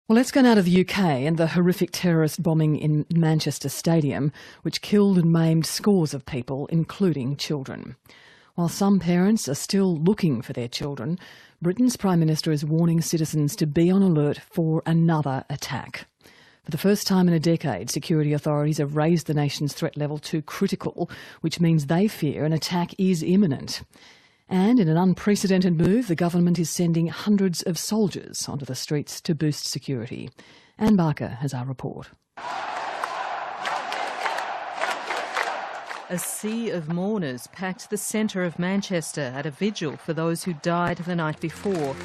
Well, let's go now to the UK and the horrific terrorist bombing in Manchester Stadium, which killed and maimed scores of people, including children. While some parents are still looking for their children, Britain's Prime Minister is warning citizens to be on alert for another attack. For the first time in a decade, security authorities have raised the nation's threat level to critical, which means they fear an attack is imminent. And in an unprecedented move, the government is sending hundreds of soldiers onto the streets to boost security. Anne Barker has our report. A sea of mourners packed the centre of Manchester at a vigil for those who died the night before.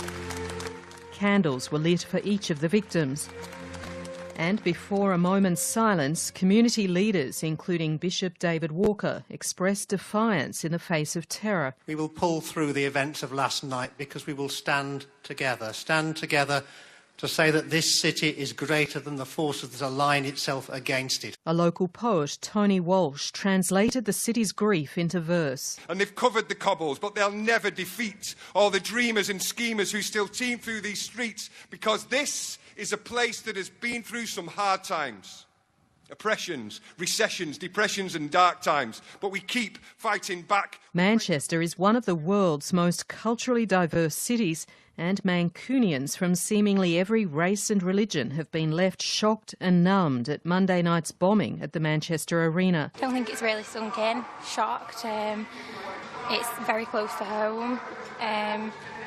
Candles were lit for each of the victims. And before a moment's silence, community leaders, including Bishop David Walker, expressed defiance in the face of terror. We will pull through the events of last night because we will stand together to say that this city is greater than the forces that align itself against it. A local poet, Tony Walsh, translated the city's grief into verse. And they've covered the cobbles, but they'll never defeat all the dreamers and schemers who still teem through these streets, because this is a place that has been through some hard times. Oppressions, recessions, depressions and dark times, but we keep fighting back. Manchester is one of the world's most culturally diverse cities, and Mancunians from seemingly every race and religion have been left shocked and numbed at Monday night's bombing at the Manchester Arena. I don't think it's really sunk in. Shocked. It's very close to home.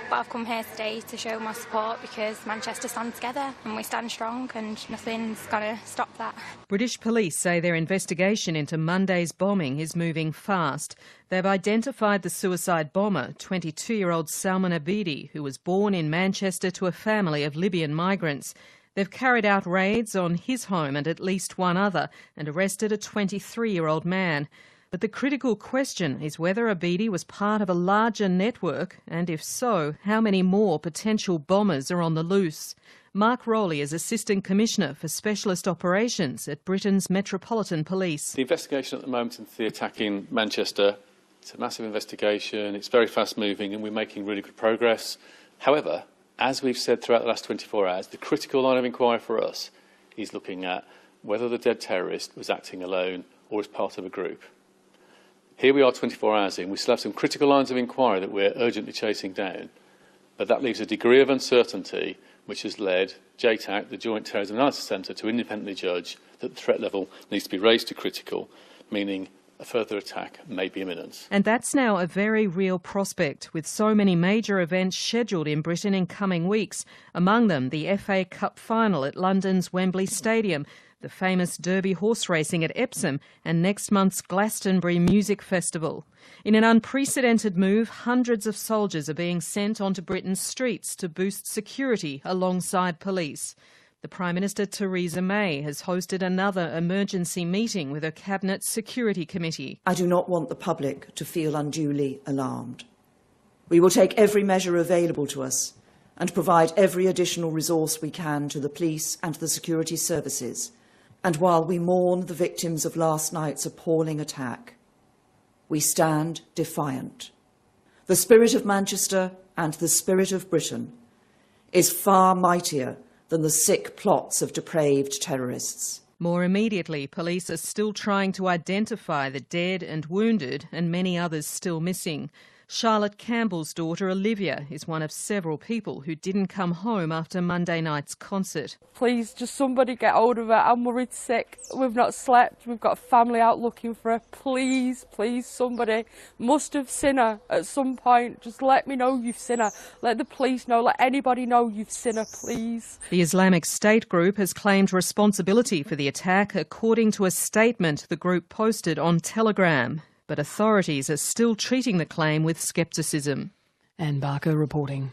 But I've come here today to show my support because Manchester stands together and we stand strong and nothing's going to stop that. British police say their investigation into Monday's bombing is moving fast. They've identified the suicide bomber, 22-year-old Salman Abedi, who was born in Manchester to a family of Libyan migrants. They've carried out raids on his home and at least one other and arrested a 23-year-old man. But the critical question is whether Abedi was part of a larger network, and if so, how many more potential bombers are on the loose. Mark Rowley is Assistant Commissioner for Specialist Operations at Britain's Metropolitan Police. The investigation at the moment into the attack in Manchester, it's a massive investigation, it's very fast moving and we're making really good progress. However, as we've said throughout the last 24 hours, the critical line of inquiry for us is looking at whether the dead terrorist was acting alone or as part of a group. Here we are 24 hours in, we still have some critical lines of inquiry that we're urgently chasing down, but that leaves a degree of uncertainty which has led JTAC, the Joint Terrorism Analysis Centre, to independently judge that the threat level needs to be raised to critical, meaning a further attack may be imminent. And that's now a very real prospect, with so many major events scheduled in Britain in coming weeks, among them the FA Cup final at London's Wembley Stadium, the famous Derby horse racing at Epsom, and next month's Glastonbury Music Festival. In an unprecedented move, hundreds of soldiers are being sent onto Britain's streets to boost security alongside police. The Prime Minister, Theresa May, has hosted another emergency meeting with her Cabinet Security Committee. I do not want the public to feel unduly alarmed. We will take every measure available to us and provide every additional resource we can to the police and the security services. And while we mourn the victims of last night's appalling attack, we stand defiant. The spirit of Manchester and the spirit of Britain is far mightier than the sick plots of depraved terrorists. More immediately, police are still trying to identify the dead and wounded, and many others still missing. Charlotte Campbell's daughter Olivia is one of several people who didn't come home after Monday night's concert. Please, just somebody get hold of her. I'm worried sick. We've not slept. We've got a family out looking for her. Please, please, somebody must have seen her at some point. Just let me know you've seen her. Let the police know. Let anybody know you've seen her, please. The Islamic State group has claimed responsibility for the attack, according to a statement the group posted on Telegram. But authorities are still treating the claim with scepticism. Anne Barker reporting.